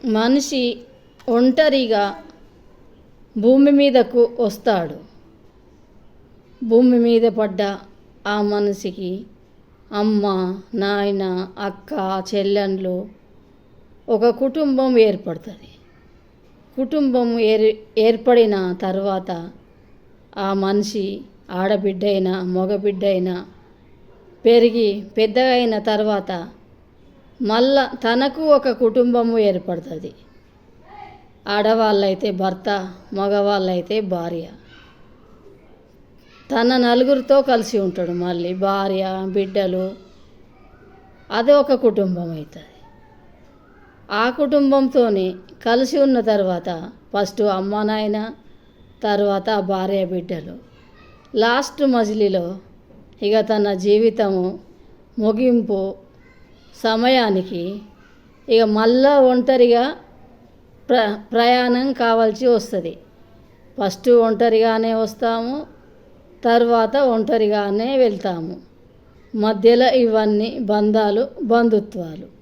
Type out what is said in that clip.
మనిషి ఒంటరిగా భూమి మీదకు వస్తాడు. భూమి మీద పడ్డ ఆ మనిషికి అమ్మ, నాయన, అక్క, చెల్లెళ్ళు, ఒక కుటుంబం ఏర్పడుతుంది. కుటుంబం ఏర్పడిన తర్వాత ఆ మనిషి ఆడబిడ్డ అయినా మగబిడ్డ అయినా పెరిగి పెద్దగా అయిన తర్వాత మళ్ళా తనకు ఒక కుటుంబము ఏర్పడుతుంది. ఆడవాళ్ళైతే భర్త, మగవాళ్ళైతే భార్య. తన నలుగురితో కలిసి ఉంటాడు. మళ్ళీ భార్య, బిడ్డలు, అది ఒక కుటుంబం అవుతుంది. ఆ కుటుంబంతో కలిసి ఉన్న తర్వాత ఫస్ట్ అమ్మ నాయన, తర్వాత భార్య, బిడ్డలు, లాస్ట్ మజిలీలో ఇక తన జీవితము ముగింపు సమయానికి ఇక మళ్ళా ఒంటరిగా ప్రయాణం కావాల్సి వస్తుంది. ఫస్ట్ ఒంటరిగానే వస్తాము, తర్వాత ఒంటరిగానే వెళ్తాము. మధ్యలో ఇవన్నీ బంధాలు, బంధుత్వాలు.